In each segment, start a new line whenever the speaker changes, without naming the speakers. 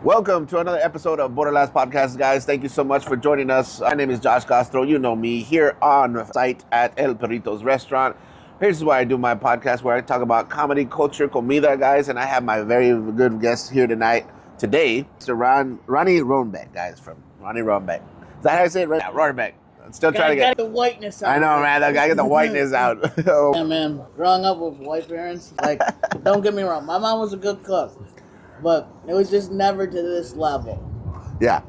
Welcome to another episode of BORDERLAUGHS podcast, guys. Thank you so much for joining us. My name is Josh Castro. You know me here on site at El Perritos restaurant. Here's where I do my podcast, where I talk about comedy, culture, comida, guys. And I have my very good guest here today, Mr. Ronnie Rohrbeck, guys, from Ronnie Rohrbeck. Is that how I say it? Right? Yeah, Rohrbeck. I'm still trying to get
the whiteness out.
I know, man. I gotta get the whiteness out.
Yeah, man. Growing up with white parents, don't get me wrong. My mom was a good cook, but it was just never to this level.
Yeah.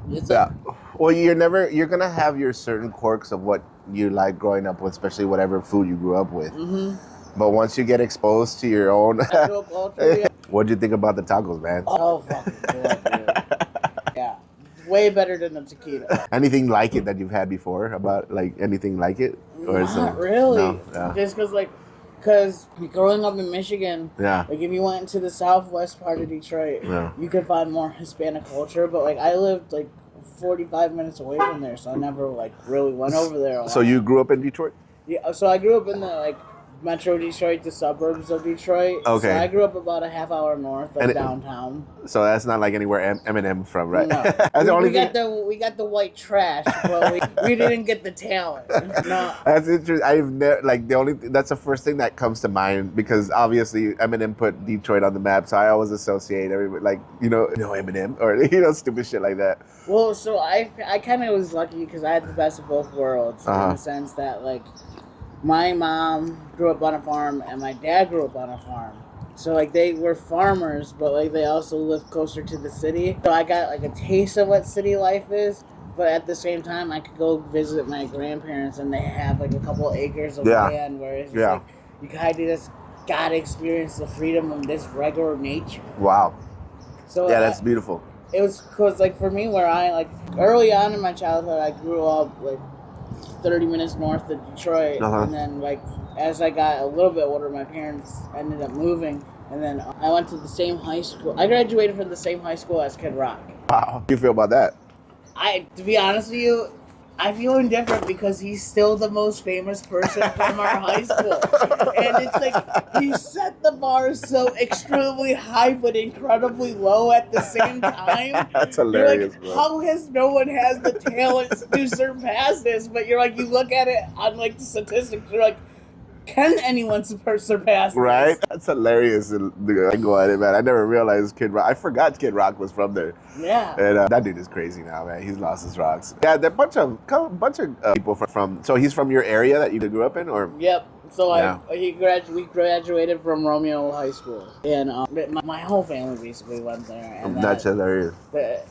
Well, you're gonna have your certain quirks of what you like growing up with, especially whatever food you grew up with.
Mm-hmm.
But once you get exposed to your own,
culture,
what'd you think about the tacos, man?
Oh, fucking good, dude. Yeah, way better than the taquito.
Anything like it that you've had before? About like anything like it?
Or not really.
No? Yeah.
Just because growing up in Michigan,
Yeah.
like if you went to the southwest part of Detroit,
Yeah.
you could find more Hispanic culture. But like I lived 45 minutes away from there, so I never really went over there a lot.
So you grew up in Detroit?
Yeah, so I grew up in the Metro Detroit, the suburbs of Detroit.
Okay.
So I grew up about a half hour north of downtown.
So that's not like anywhere Eminem from, right?
No.
That's the only thing.
We got the white trash, but we didn't get the talent. No.
That's interesting. I've never that's the first thing that comes to mind, because obviously Eminem put Detroit on the map, so I always associate everybody Eminem or stupid shit like that.
Well, so I kind of was lucky because I had the best of both worlds in the sense that my mom grew up on a farm and my dad grew up on a farm. So they were farmers, but they also lived closer to the city. So I got a taste of what city life is, but at the same time I could go visit my grandparents and they have a couple acres of land where it's just you kind of just gotta experience the freedom of this regular nature.
Wow.
So
that's beautiful.
It was because for me, where I early on in my childhood, I grew up 30 minutes north of Detroit, and then as I got a little bit older, my parents ended up moving, and then I went to the same high school. I graduated from the same high school as Kid Rock.
Wow. How do you feel about that?
To be honest with you, I feel indifferent because he's still the most famous person from our high school. And it's he set the bar so extremely high but incredibly low at the same time.
That's hilarious, bro.
How has no one has the talent to surpass this? But you look at it on the statistics, you're can anyone surpass this?
Right? That's hilarious. I go at it, man. I never realized Kid Rock. I forgot Kid Rock was from there.
Yeah.
And that dude is crazy now, man. He's lost his rocks. Yeah, there are a bunch of people from. So he's from your area that you grew up in, or?
Yep. So we graduated from Romeo High School, and my whole family basically went there. And
that's hilarious.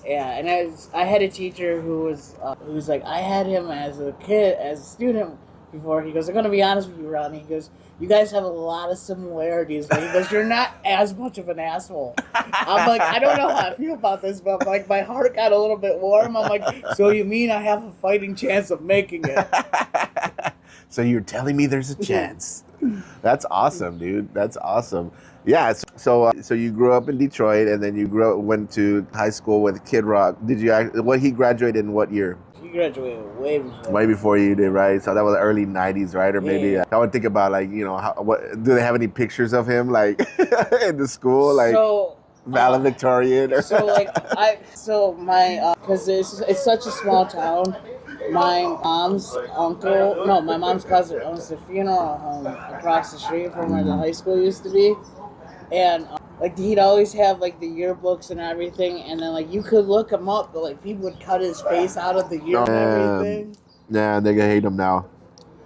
And I had a teacher who was I had him as a student before. He goes, I'm going to be honest with you, Ronnie. He goes, you guys have a lot of similarities, but he goes, you're not as much of an asshole. I'm I don't know how I feel about this, but my heart got a little bit warm. I'm so you mean I have a fighting chance of making it?
So you're telling me there's a chance? That's awesome, dude. That's awesome. Yeah. So you grew up in Detroit, and then you went to high school with Kid Rock. He graduated in what year?
He graduated
way before you did, right? So that was the early 90s, right? Or maybe I would think about what do they have any pictures of him in the school, valedictorian?
Because it's such a small town. My mom's cousin owns the funeral home across the street from where the high school used to be, and he'd always have the yearbooks and everything, and then you could look him up, but people would cut his face out of the year and everything.
Yeah, they hate him now.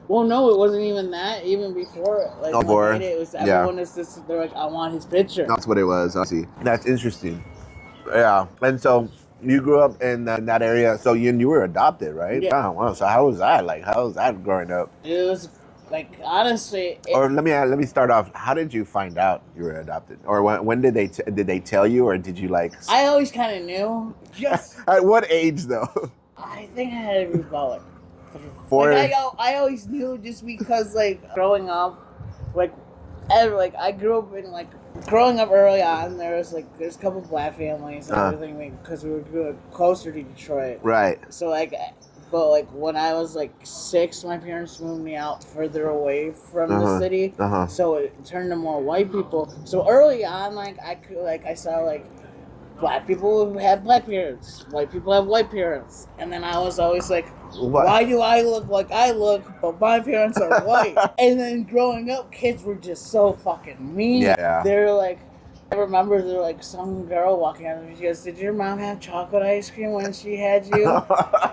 Well, no, it wasn't even that. Even before it was everyone is just they're I want his picture.
That's what it was. I see. That's interesting. Yeah, and so you grew up in that area. So you were adopted, right?
Yeah.
Oh, wow. So how was that? How was that growing up?
It was honestly.
Or let me start off. How did you find out you were adopted? Or when did they tell you, or did you
I always kind of knew. Just
at what age though?
I think I had to be about
4.
I always knew just because growing up, I grew up in growing up early on. There's a couple black families and everything because we were closer to Detroit.
Right.
So but when I was 6, my parents moved me out further away from the city. So it turned to more white people. So early on, I saw black people have black parents, white people have white parents. And then I was always like,
What?
why do I look like I look, but my parents are white? And then growing up, kids were just so fucking mean.
Yeah.
They're like, I remember there like some girl walking out of me. She goes, "Did your mom have chocolate ice cream when she had you?"
Oh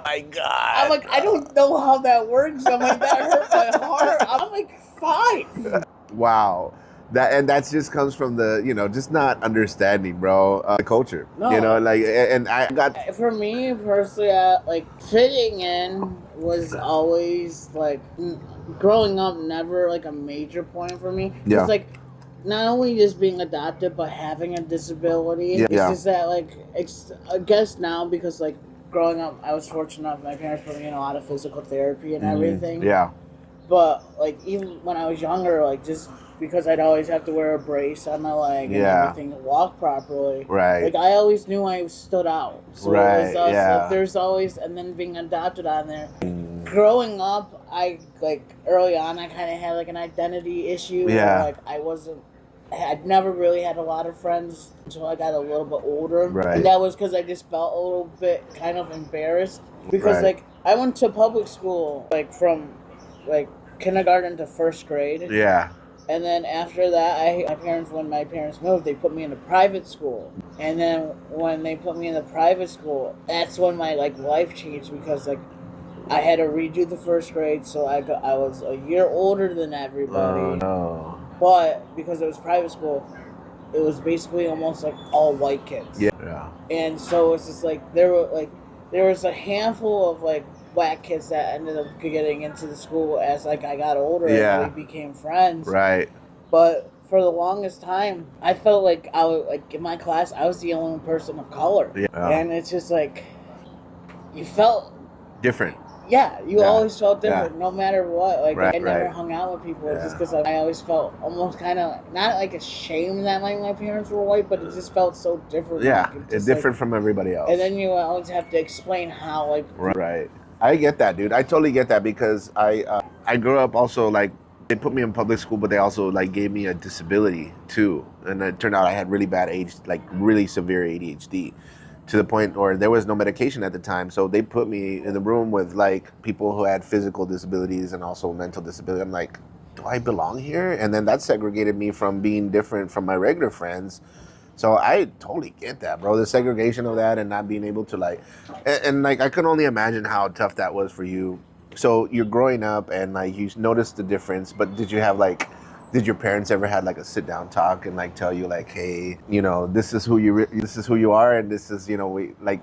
my God.
I'm like, I don't know how that works. I'm like, that hurt my heart. I'm like 5.
Wow. That just comes from the, just not understanding, bro, the culture.
No.
And I got...
For me personally, like fitting in was always like growing up never like a major point for me.
Yeah.
It's like not only just being adopted but having a disability.
Yeah.
It's just that like I guess now because like growing up I was fortunate enough my parents put me in a lot of physical therapy and everything.
Yeah.
But like even when I was younger, like just because I'd always have to wear a brace on my leg and everything to walk properly.
Right.
Like I always knew I stood out. So
Right.
it was also,
Yeah.
there's always, and then being adopted on there. Growing up, I like early on I kind of had like an identity issue.
Yeah.
Where, like I'd never really had a lot of friends until I got a little bit older.
Right.
And that was because I just felt a little bit kind of embarrassed because
Right.
like I went to public school like from like kindergarten to first grade.
Yeah.
And then after that, when my parents moved, they put me in a private school. And then when they put me in the private school, that's when my like life changed because like I had to redo the first grade, so I was a year older than everybody.
Oh no.
But because it was private school, it was basically almost like all white kids.
Yeah.
And so it's just like there was a handful of like black kids that ended up getting into the school as like I got older and we became friends.
Right.
But for the longest time, I felt like I was like in my class, I was the only person of color.
Yeah.
And it's just like you felt
different.
Yeah, you always felt different,
Yeah.
no matter what. Like
Right,
I never
right.
hung out with people
Yeah.
just because I always felt almost kind of not like ashamed that like my parents were white, but it just felt so different.
Yeah,
like,
it's different from everybody else.
And then you always have to explain how like.
Right. I get that, dude. I totally get that because I grew up also like they put me in public school, but they also like gave me a disability too, and it turned out I had really bad really severe ADHD. To the point where there was no medication at the time, so they put me in the room with like people who had physical disabilities and also mental disability. I'm like, do I belong here? And then that segregated me from being different from my regular friends. So I totally get that, bro. The segregation of that and not being able to like, and like I can only imagine how tough that was for you. So you're growing up and like you noticed the difference, but did your parents ever had like a sit down talk and like tell you like, hey, this is who you are, and this is,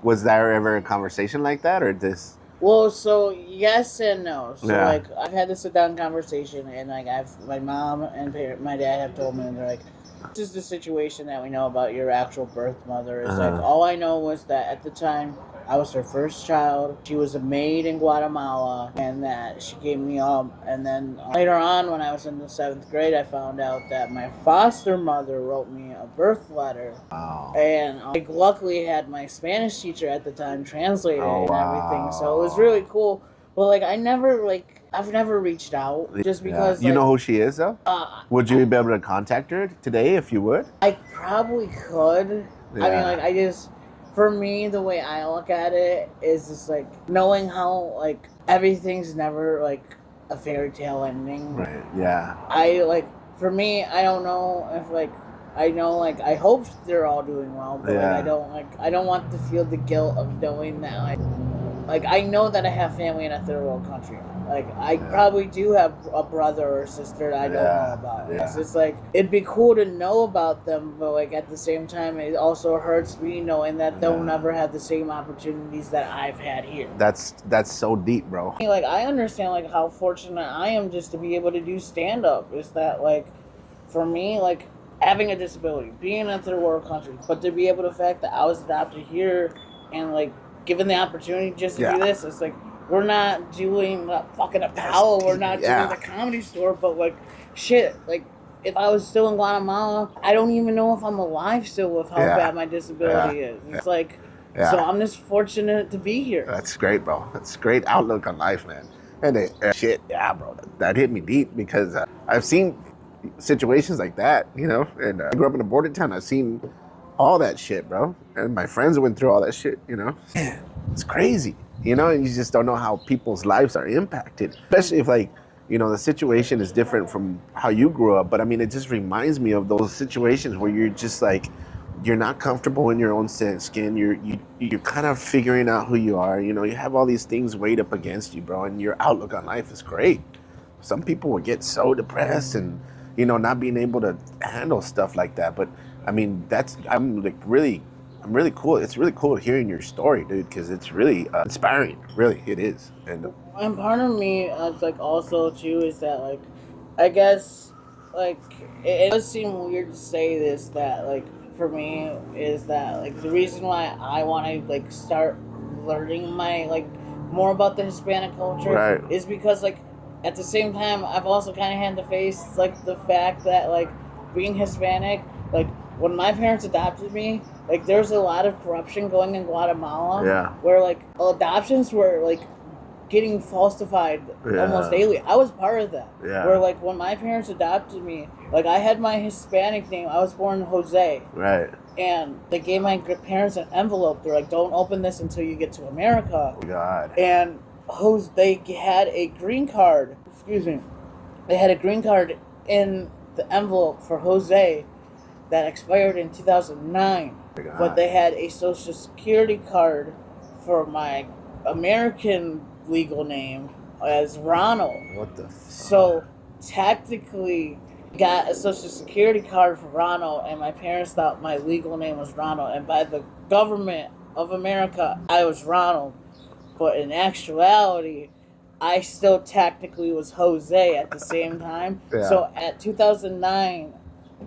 was there ever a conversation like that or this?
Well, so yes and no. So
Yeah.
like I've had this sit down conversation, and like my mom and my dad have told me, and they're like, this is the situation that we know about your actual birth mother. Is like all I know was that at the time I was her first child. She was a maid in Guatemala, and that she gave me up. And then later on, when I was in the 7th grade, I found out that my foster mother wrote me a birth letter.
Wow.
And I luckily had my Spanish teacher at the time translate it and everything. So it was
wow.
really cool. But like I've never reached out just because
You know who she is though? Would you be able to contact her today if you would?
I probably could.
Yeah.
I mean, like for me, the way I look at it is just like knowing how like everything's never like a fairy tale ending.
Right. Yeah.
For me, I don't know if like I know like I hope they're all doing well, but I don't want to feel the guilt of knowing that like I know that I have family in a third world country. Like I probably do have a brother or sister that I don't know about.
Yeah.
It's just like it'd be cool to know about them, but like at the same time, it also hurts me knowing that they'll never have the same opportunities that I've had here.
That's so deep, bro.
Like I understand like how fortunate I am just to be able to do stand up. Is that like for me like having a disability, being in a third world country, but to be able to the fact that I was adopted here and like given the opportunity just to do this, it's like. We're not doing fucking Apollo. We're not doing the Comedy Store. But, like, shit. Like, if I was still in Guatemala, I don't even know if I'm alive still with how bad my disability is. It's like, so I'm just fortunate to be here.
That's great, bro. That's great outlook on life, man. And bro. That hit me deep because I've seen situations like that, and I grew up in a border town. I've seen all that shit, bro. And my friends went through all that shit, you know. It's crazy, you know, and you just don't know how people's lives are impacted, especially if, like, you know, the situation is different from how you grew up. But I mean, it just reminds me of those situations where you're just like, you're not comfortable in your own skin. You're kind of figuring out who you are. You know, you have all these things weighed up against you, bro, and your outlook on life is great. Some people would get so depressed and, you know, not being able to handle stuff like that. But I mean, I'm really cool. It's really cool hearing your story, dude, because it's really inspiring. Really, it is. And
part of me, like, also too, is that, like, I guess, like, it does seem weird to say this, that, like, for me, is that, like, the reason why I want to, like, start learning more about the Hispanic culture,
right,
is because, like, at the same time, I've also kind of had to face, like, the fact that, like, being Hispanic, like, when my parents adopted me, like, there's a lot of corruption going in Guatemala.
Yeah.
Where, like, adoptions were, like, getting falsified almost daily. I was part of that.
Yeah.
Where, like, when my parents adopted me, like, I had my Hispanic name. I was born Jose.
Right.
And they gave my parents an envelope. They're like, don't open this until you get to America.
God.
And they had a green card. Excuse me. They had a green card in the envelope for Jose that expired in 2009. But they had a social security card for my American legal name as Ronald.
What the fuck?
So technically got a social security card for Ronald, and my parents thought my legal name was Ronald, and by the government of America I was Ronald, but in actuality I still technically was Jose at the same time.
Yeah.
So at 2009,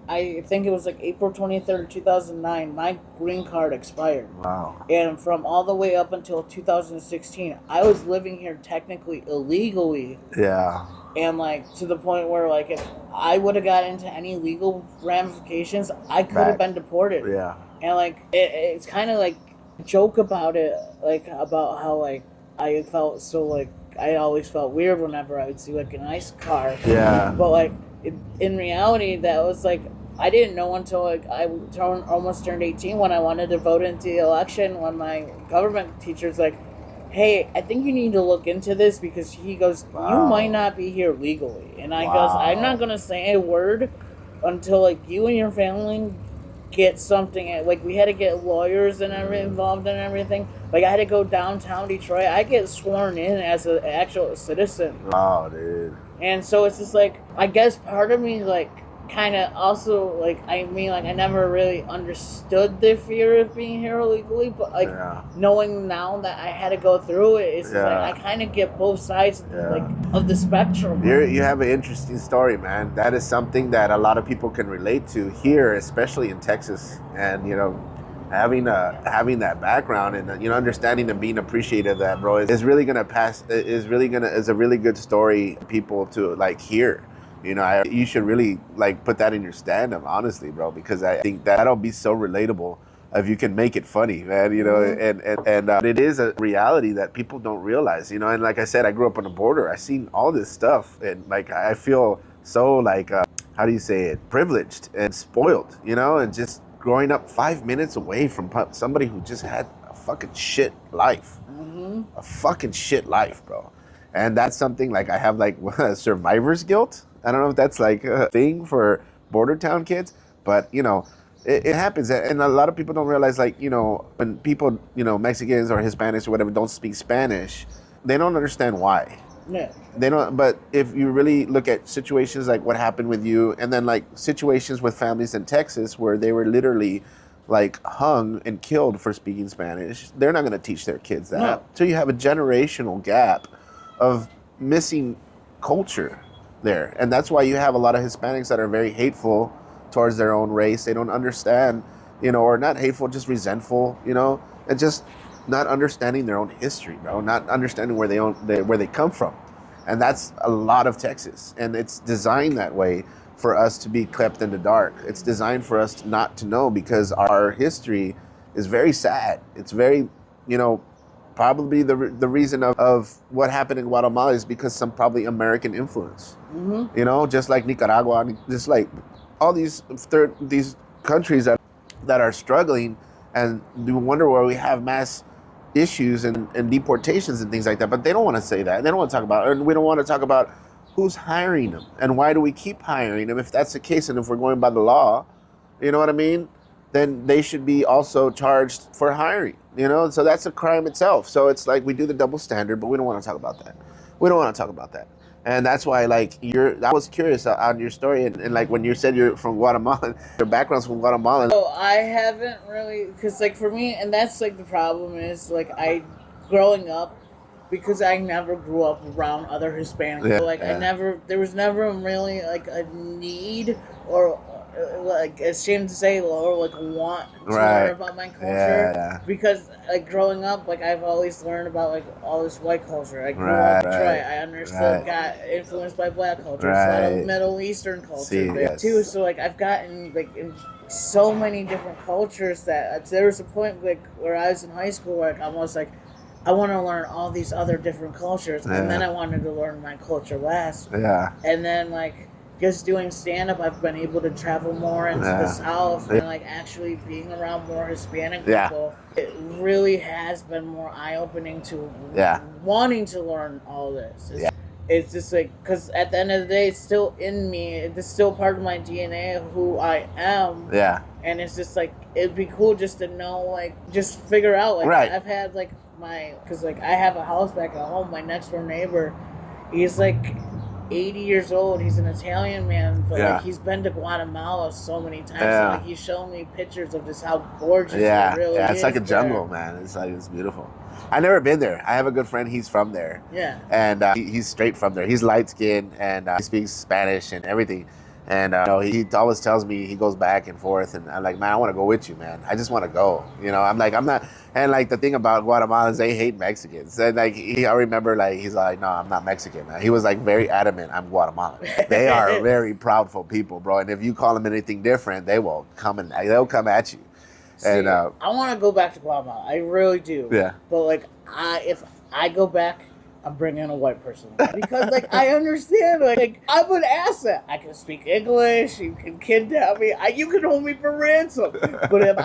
I think it was like April 23rd, 2009, my green card expired.
Wow.
And from all the way up until 2016, I was living here technically illegally.
Yeah.
And, like, to the point where, like, if I would have got into any legal ramifications, I could have been deported.
Yeah.
And, like, it's kind of, like, joke about it, like, about how, like, I felt so, like, I always felt weird whenever I would see, like, a nice car.
Yeah.
But, like, in reality, that was, like, I didn't know until, like, I almost turned 18 when I wanted to vote into the election, when my government teacher's like, hey, I think you need to look into this, because he goes, you might not be here legally. And I goes, I'm not going to say a word until, like, you and your family get something. Like, we had to get lawyers and everything involved in everything. Like, I had to go downtown Detroit. I get sworn in as an actual citizen.
Wow, dude.
And so it's just, like, I guess part of me, like, kind of also, like, I mean, like, I never really understood the fear of being here illegally, but, like, knowing now that I had to go through it, it's like, I kind of get both sides, like, of the spectrum.
You have an interesting story, man. That is something that a lot of people can relate to here, especially in Texas. And, you know, having that background and, you know, understanding and being appreciative of that, bro, is really going to is a really good story for people to, like, hear. You know, you should really, like, put that in your stand-up, honestly, bro, because I think that'll be so relatable if you can make it funny, man, you know, and it is a reality that people don't realize, you know, and like I said, I grew up on the border. I seen all this stuff, and, like, I feel so, like, how do you say it, privileged and spoiled, you know, and just growing up 5 minutes away from somebody who just had a fucking shit life, a fucking shit life, bro. And that's something, like, I have, like, survivor's guilt. I don't know if that's, like, a thing for border town kids, but, you know, it happens. And a lot of people don't realize, like, you know, when people, you know, Mexicans or Hispanics or whatever don't speak Spanish, they don't understand why.
Yeah.
They don't. But if you really look at situations like what happened with you, and then, like, situations with families in Texas where they were literally, like, hung and killed for speaking Spanish, they're not going to teach their kids that.
No.
So you have a generational gap of missing culture there. And that's why you have a lot of Hispanics that are very hateful towards their own race. They don't understand, you know, or not hateful, just resentful, you know, and just not understanding their own history, bro, not understanding where they come from. And that's a lot of Texas. And it's designed that way for us to be kept in the dark. It's designed for us not to know, because our history is very sad. It's very, you know, probably the reason of what happened in Guatemala is because some probably American influence. You know, just like Nicaragua, just like all these countries that that are struggling, and you wonder where we have mass issues and deportations and things like that. But they don't want to say that. They don't want to talk about it. And we don't want to talk about who's hiring them and why do we keep hiring them if that's the case. And if we're going by the law, you know what I mean, then they should be also charged for hiring, you know? So that's a crime itself. So it's like we do the double standard, but we don't want to talk about that. We don't want to talk about that. And that's why, like, I was curious on your story, and like when you said you're from Guatemala, your background's from Guatemala.
So I haven't really, because like for me, and that's like the problem is like growing up, because I never grew up around other Hispanics.
Yeah,
So, like there was never really like a need or like ashamed to say or like want to learn about my culture because like growing up, like I've always learned about like all this white culture. I grew up in Detroit. I understood, got influenced by black culture, a lot of Middle Eastern culture too. So like I've gotten like in so many different cultures that there was a point like where I was in high school where like, I was like, I want to learn all these other different cultures, and then I wanted to learn my culture last. And then like just doing stand-up, I've been able to travel more into the South and like actually being around more Hispanic people. It really has been more eye-opening to wanting to learn all this. It's just like, because at the end of the day, it's still in me. It's still part of my DNA of who I am. And it's just like, it'd be cool just to know, like, just figure out, like, I've had like because like I have a house back at home. My next door neighbor, he's like 80 years old. He's an Italian man, but like he's been to Guatemala so many times. So, like he's shown me pictures of just how gorgeous it really is.
It's like a jungle, man. It's beautiful. I've never been there. I have a good friend. He's from there. And he's straight from there. He's light skinned and he speaks Spanish and everything. And he always tells me he goes back and forth, and I'm like, man, I want to go with you, man. I just want to go. You know, I'm not. And like the thing about Guatemalans, they hate Mexicans. And like I remember, like he's like, no, I'm not Mexican. He was like very adamant, I'm Guatemalan. They are very proudful people, bro. And if you call them anything different, they'll come at you.
See, and I want to go back to Guatemala. I really do. But like, if I go back, I'm bringing a white person because, like, I understand. Like, I'm an asset. I can speak English. You can kidnap me. You can hold me for ransom. But if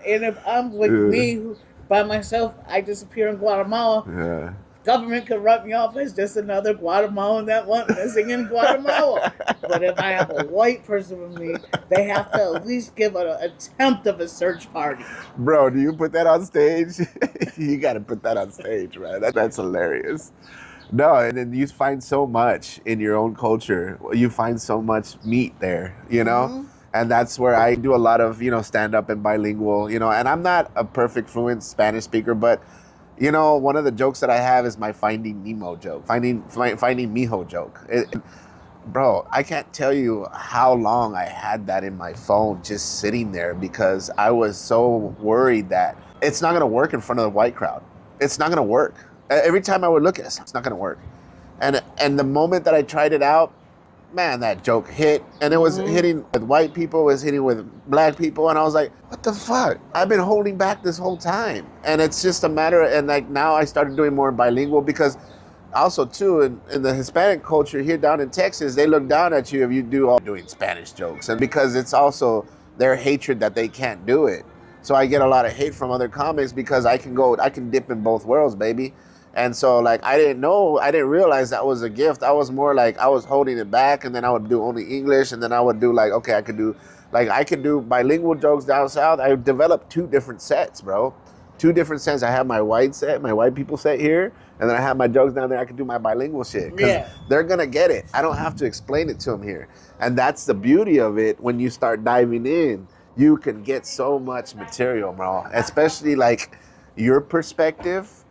if I'm like me by myself, I disappear in Guatemala. Government could write me off as just another Guatemalan that went missing in Guatemala. But if I have a white person with me, they have to at least give an attempt of a search party.
Bro, do you put that on stage? You got to put that on stage, man. That's hilarious. No, and then you find so much in your own culture. You find so much meat there, you know? And that's where I do a lot of, stand-up and bilingual, and I'm not a perfect fluent Spanish speaker, but one of the jokes that I have is my Finding Nemo joke, finding Mijo joke. Bro, I can't tell you how long I had that in my phone just sitting there because I was so worried that it's not going to work in front of the white crowd. It's not going to work. Every time I would look at it, it's not going to work. And the moment that I tried it out, man, that joke hit. And it was hitting with white people, it was hitting with black people. And I was like, what the fuck? I've been holding back this whole time. And it's just a matter of, and like now I started doing more bilingual because also too, in the Hispanic culture here down in Texas, they look down at you if you do all doing Spanish jokes. And because it's also their hatred that they can't do it. So I get a lot of hate from other comics because I can dip in both worlds, baby. And so, like, I didn't realize that was a gift. I was more like, I was holding it back, and then I would do only English, and then I would do, like, okay, I could do bilingual jokes down south. I developed 2 different sets, bro. 2 different sets. I have my white people set here, and then I have my jokes down there. I could do my bilingual shit. Because they're going to get it. I don't have to explain it to them here. And that's the beauty of it. When you start diving in, you can get so much material, bro. Especially, like, your perspective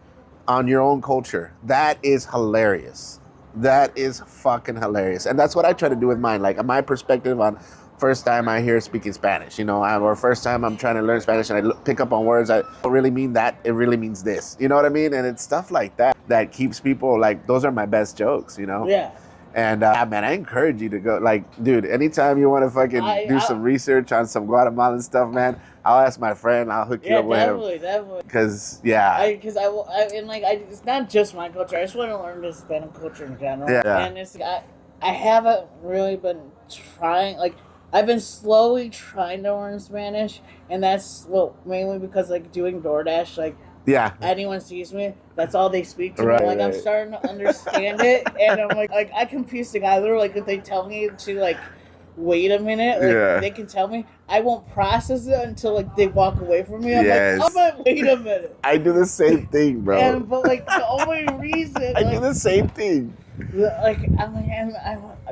on your own culture. That is hilarious. That is fucking hilarious. And that's what I try to do with mine. Like my perspective on first time I hear speaking Spanish, or first time I'm trying to learn Spanish and I pick up on words that don't really mean that, it really means this. You know what I mean? And it's stuff like that keeps people like, those are my best jokes,
Yeah.
And man, I encourage you to go. Like, dude, anytime you want to fucking do some research on some Guatemalan stuff, man, I'll ask my friend. I'll hook you up with him.
Definitely.
Because,
it's not just my culture. I just want to learn the Hispanic culture in general.
Yeah.
And it's I haven't really been trying. Like, I've been slowly trying to learn Spanish, and that's mainly because like doing DoorDash, like
Yeah.
anyone sees me, that's all they speak to
Right,
me. Like
right.
I'm starting to understand it, and I'm like I can piece together. Like if they tell me to like wait a minute, like
Yeah.
they can tell me, I won't process it until like they walk away from me. I'm
Yes.
like, I'm gonna wait a minute.
I do the same thing, bro.
But like the only reason
I
like,
do the same thing.
like I'm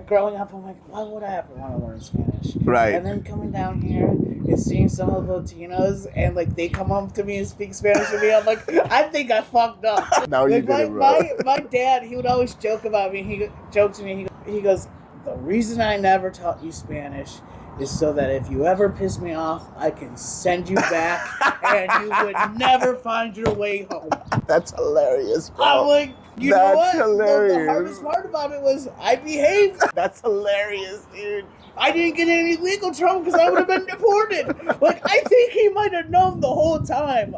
growing up, I'm like, why would I ever want to learn Spanish?
Right.
And then coming down here and seeing some of the Latinos, and like they come up to me and speak Spanish to me, I'm like, I think I fucked up.
No, you didn't, bro.
My dad, he would always joke about me. He joked to me. He goes, the reason I never taught you Spanish is so that if you ever piss me off, I can send you back, and you would never find your way home.
That's hilarious, bro.
I'm like, you know what?
Hilarious.
The hardest part about it was I behaved.
That's hilarious, dude.
I didn't get in any legal trouble because I would have been deported. Like, I think he might have known the whole time.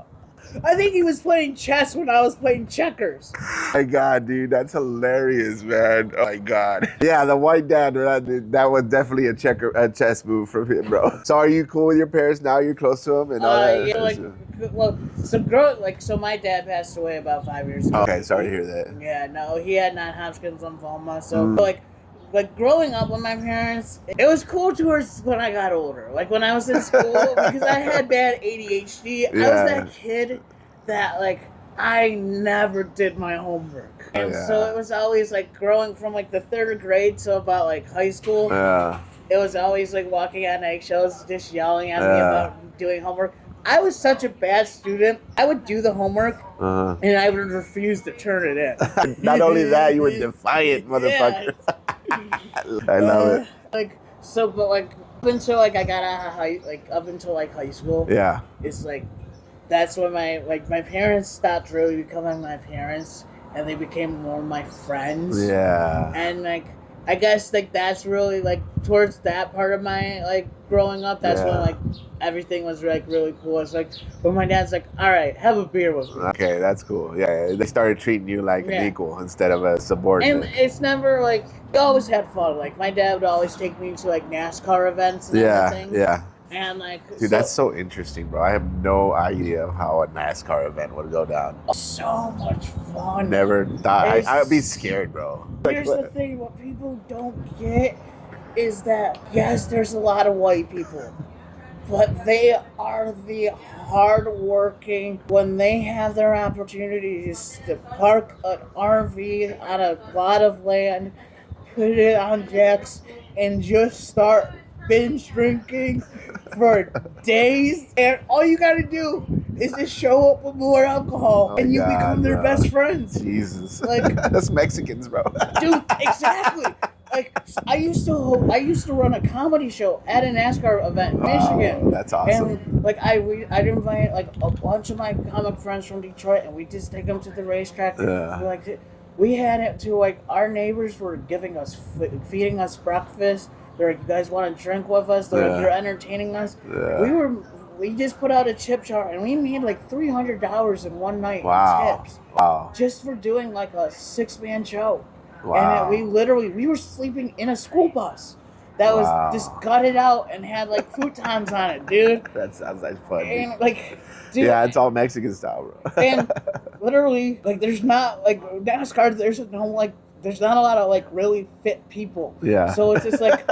I think he was playing chess when I was playing checkers.
My God, dude, that's hilarious, man. Oh my God. Yeah, the white dad, that was definitely a chess move from him, bro. So are you cool with your parents now? You're close to them and all that?
Yeah, so my dad passed away about 5 years ago.
Okay, sorry to hear that.
Yeah, no, he had non-Hodgkin's lymphoma. So, like growing up with my parents, it was cool towards when I got older. Like when I was in school, because I had bad ADHD. Yeah. I was that kid that like I never did my homework, and so it was always like growing from like the third grade to about like high school. Yeah. It was always like walking on eggshells, just yelling at me about doing homework. I was such a bad student. I would do the homework, and I would refuse to turn it in.
Not only that, you were defiant, motherfucker.
Yeah.
I love it.
Up until like I got out of high school. Yeah. It's like that's when my parents stopped really becoming my parents, and they became more my friends. Yeah. And like I guess like that's really like towards that part of my like growing up. That's when like everything was like really cool. It's like when my dad's like, "All right, have a beer with me."
Okay, that's cool. Yeah, they started treating you like an equal instead of a subordinate.
And it's never like we always had fun. Like my dad would always take me to like NASCAR events and everything. Yeah. And like,
dude, that's so interesting, bro. I have no idea how a NASCAR event would go down.
So much fun.
Never thought. I'd be scared, bro.
Here's the thing: what people don't get is that yes, there's a lot of white people, but they are the hardworking. When they have their opportunities to park an RV on a plot of land, put it on jacks, and just start binge drinking for days, and all you gotta do is just show up with more alcohol, and you become their best friends.
Jesus,
like
that's Mexicans, bro.
Dude, exactly. Like I used to run a comedy show at a NASCAR event in Michigan.
That's awesome.
And like I'd invite like a bunch of my comic friends from Detroit, and we just take them to the racetrack. Yeah. We had it to like our neighbors were feeding us breakfast. They're like, you guys want to drink with us? They're like, you're entertaining us. Yeah. We just put out a tip jar, and we made like $300 in one night in tips. Wow. Just for doing like a 6-man show. Wow. And we were sleeping in a school bus that was just gutted out and had like futons on it, dude. That sounds like fun. And like, dude,
yeah, it's all Mexican style, bro.
And literally, like, there's not like NASCAR. There's not a lot of like really fit people. Yeah. So it's just like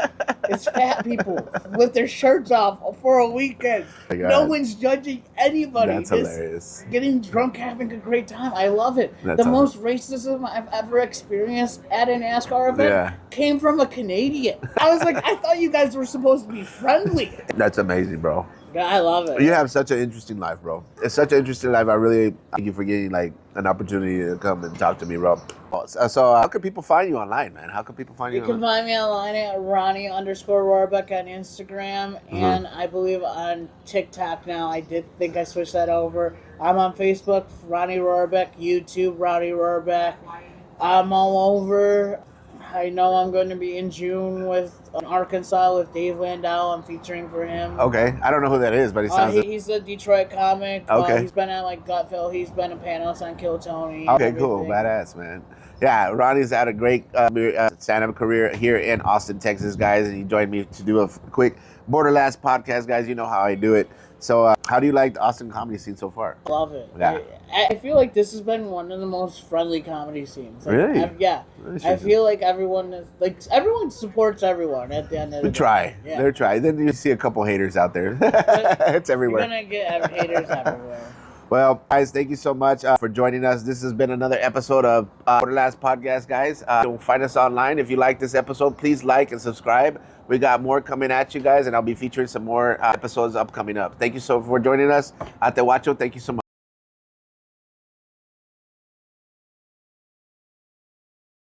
it's fat people with their shirts off for a weekend. No one's judging anybody.
That's hilarious.
Getting drunk, having a great time. I love it. The most racism I've ever experienced at an NASCAR event came from a Canadian. I was like, I thought you guys were supposed to be friendly.
That's amazing, bro.
Yeah, I love it.
You have such an interesting life, bro. It's such an interesting life. I really thank you for getting like an opportunity to come and talk to me, bro. So how can people find you online, man? How can people find you?
You can find me online at Ronnie_Rohrbeck on Instagram, and I believe on TikTok now. I did think I switched that over. I'm on Facebook, Ronnie Rohrbeck, YouTube, Ronnie Rohrbeck. I'm all over. I know I'm going to be in June in Arkansas with Dave Landau. I'm featuring for him.
Okay. I don't know who that is, but he sounds...
he's a Detroit comic. Okay. He's been on like Gutfeld. He's been in Panos on Kill Tony.
Okay, cool. Badass, man. Yeah, Ronnie's had a great stand-up career here in Austin, Texas, guys, and he joined me to do a quick Borderlands podcast, guys. You know how I do it. So, how do you like the Austin comedy scene so far?
Love it.
Yeah.
I feel like this has been one of the most friendly comedy scenes. Like,
Really?
Yeah. I feel like everyone supports everyone at the end of the day.
Try.
Yeah.
They're trying. Then you see a couple haters out there. It's everywhere.
You're gonna get haters everywhere.
Well, guys, thank you so much for joining us. This has been another episode of Borderlands Podcast, guys. Find us online. If you like this episode, please like and subscribe. We got more coming at you guys, and I'll be featuring some more episodes upcoming up. Thank you so for joining us. Ate Wacho, thank you so much.